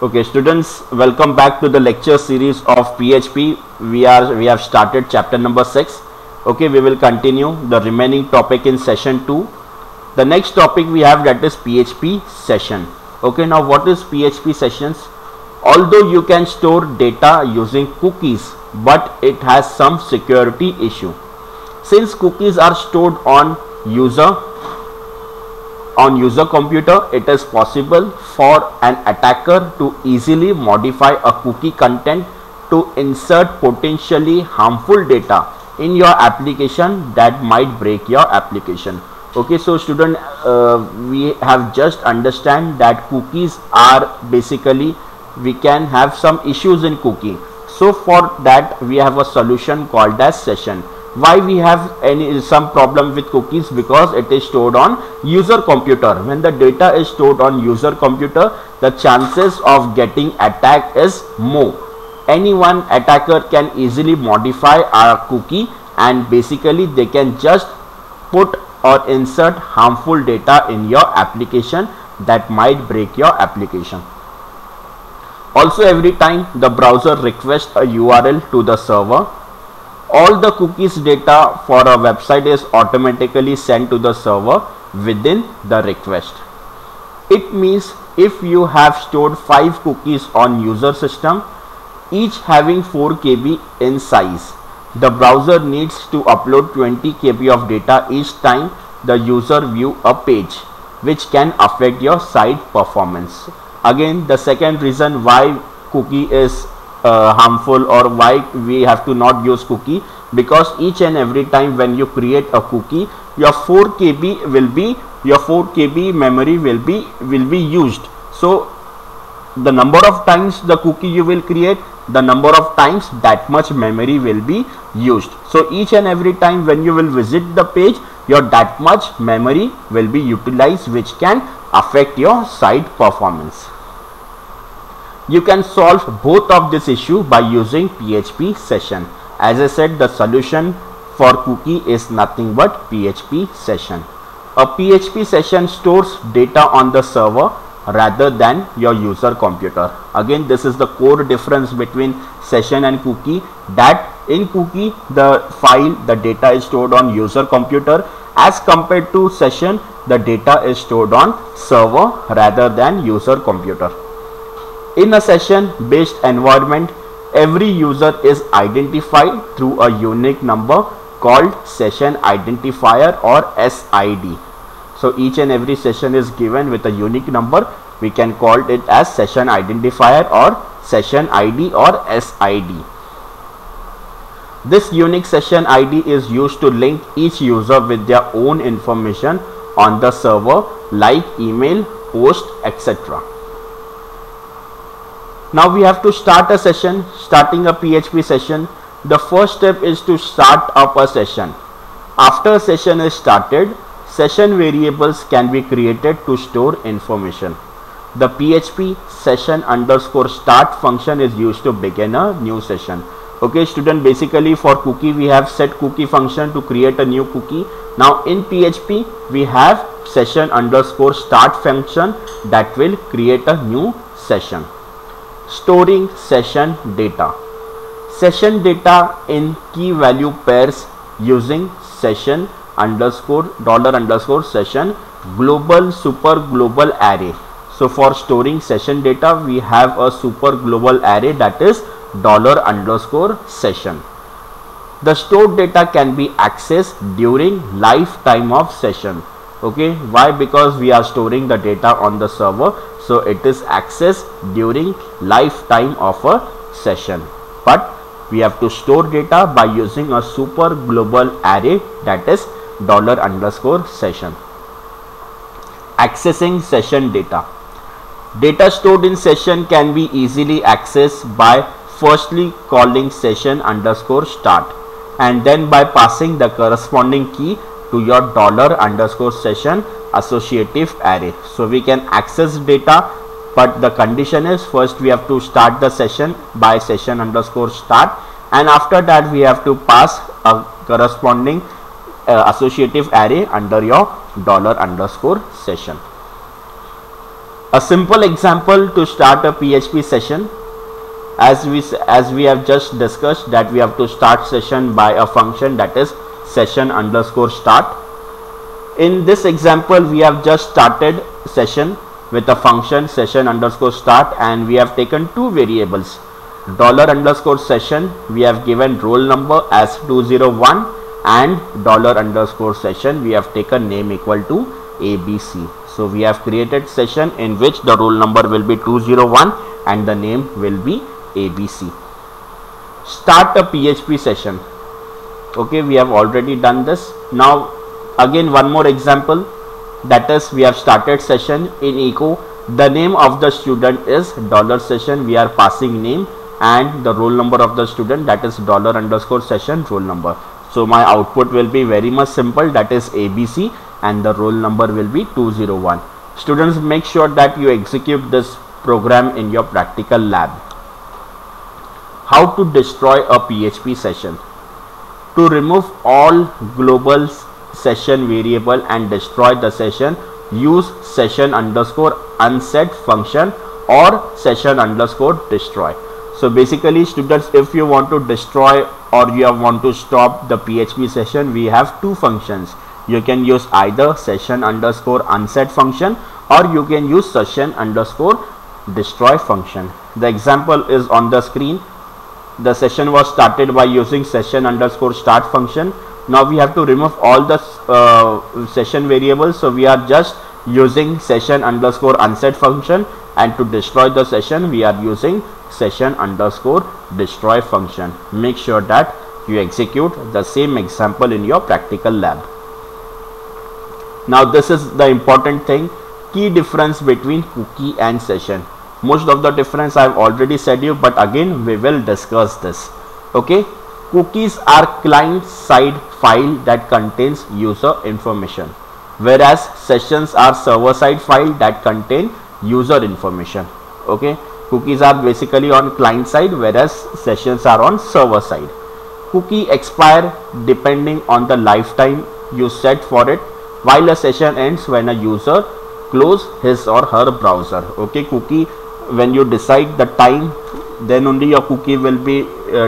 Okay, students, welcome back to the lecture series of PHP. We have started chapter number 6. Okay, we will continue the remaining topic in session 2. The next topic we have, that is PHP session. Okay, now what is PHP sessions? Although you can store data using cookies, but it has some security issue. Since cookies are stored on user computer, it is possible for an attacker to easily modify a cookie content to insert potentially harmful data in your application that might break your application. Okay, so student, we have just understand that cookies are basically, we can have some issues in cookie. So for that we have a solution called as session. Why we have some problem with cookies? Because it is stored on user computer. When the data is stored on user computer, the chances of getting attacked is more. Anyone attacker can easily modify our cookie, and basically they can just put or insert harmful data in your application that might break your application. Also, every time the browser requests a URL to the server, all the cookies data for a website is automatically sent to the server within the request. It means if you have stored 5 cookies on user system, each having 4 KB in size, the browser needs to upload 20 KB of data each time the user view a page, which can affect your site performance. Again, the second reason why cookie is harmful, or why we have to not use cookie, because each and every time when you create a cookie, your 4 KB will be, your 4 KB memory will be used. So the number of times the cookie you will create, the number of times that much memory will be used. So each and every time when you will visit the page, your that much memory will be utilized, which can affect your site performance. You can solve both of this issue by using PHP session. As I said, the solution for cookie is nothing but PHP session. A PHP session stores data on the server rather than your user computer. Again, this is the core difference between session and cookie, that in cookie the file, the data is stored on user computer, as compared to session the data is stored on server rather than user computer. In a session based environment, every user is identified through a unique number called session identifier, or SID. So each and every session is given with a unique number. We can call it as session identifier or session ID or SID. This unique session ID is used to link each user with their own information on the server, like email, post, etc. Now we have to start a session. Starting a PHP session, the first step is to start up a session. After a session is started, session variables can be created to store information. The PHP session underscore start function is used to begin a new session. Okay, student, basically for cookie we have set cookie function to create a new cookie. Now in PHP we have session underscore start function that will create a new session. Storing session data. Session data in key value pairs using session underscore $_session global super global array. So for storing session data we have a super global array, that is $_session. The stored data can be accessed during lifetime of session. Okay, why? Because we are storing the data on the server, so it is accessed during lifetime of a session. But we have to store data by using a super global array, that is $_session. Accessing session data. Data stored in session can be easily accessed by firstly calling session underscore start, and then by passing the corresponding key to your $_session associative array. So we can access data, but the condition is first we have to start the session by session underscore start, and after that we have to pass a corresponding associative array under your $_session. A simple example to start a PHP session, as we have just discussed, that we have to start session by a function, that is session underscore start. In this example, we have just started session with a function session underscore start, and we have taken two variables, dollar underscore session, we have given roll number as 201, and dollar underscore session, we have taken name equal to ABC. So we have created session in which the roll number will be 201 and the name will be ABC. Start a PHP session. Okay, we have already done this. Now again one more example, that is we have started session in echo. The name of the student is dollar session, we are passing name, and the roll number of the student, that is dollar underscore session roll number. So my output will be very much simple, that is ABC, and the roll number will be 201. Students, make sure that you execute this program in your practical lab. How to destroy a PHP session? To remove all global session variable and destroy the session, use session underscore unset function or session underscore destroy. So basically students, if you want to destroy or you want to stop the PHP session, we have two functions. You can use either session underscore unset function or you can use session underscore destroy function. The example is on the screen. The session was started by using session underscore start function. Now we have to remove all the session variables, so we are just using session underscore unset function, and to destroy the session we are using session underscore destroy function. Make sure that you execute the same example in your practical lab. Now this is the important thing, key difference between cookie and session. Most of the difference I have already said you, but again we will discuss this. Okay, cookies are client side file that contains user information, whereas sessions are server side file that contain user information. Okay, cookies are basically on client side, whereas sessions are on server side. Cookie expire depending on the lifetime you set for it, while a session ends when a user close his or her browser. Okay, cookie, when you decide the time, then only your cookie will be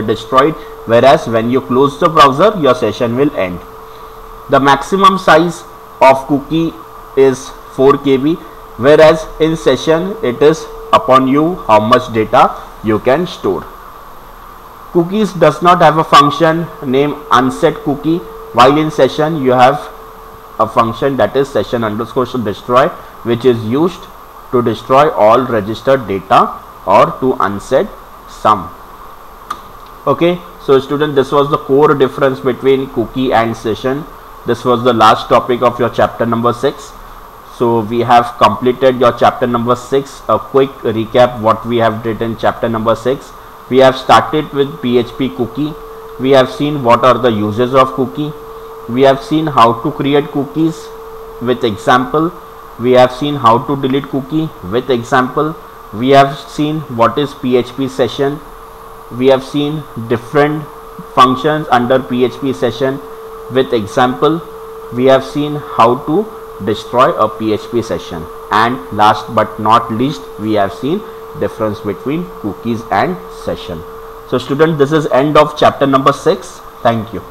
destroyed, whereas when you close the browser, your session will end. The maximum size of cookie is 4 KB, whereas in session it is upon you how much data you can store. Cookies does not have a function named unset cookie, while in session you have a function, that is session underscore destroy, which is used to destroy all registered data or to unset some. Okay, so student, this was the core difference between cookie and session. This was the last topic of your chapter number 6. So we have completed your chapter number 6. A quick recap what we have did in chapter number 6. We have started with PHP cookie. We have seen what are the uses of cookie. We have seen how to create cookies with example. We have seen how to delete cookie with example. We have seen what is PHP session. We have seen different functions under PHP session with example. We have seen how to destroy a PHP session, and last but not least we have seen difference between cookies and session. So student, this is end of chapter number 6. Thank you.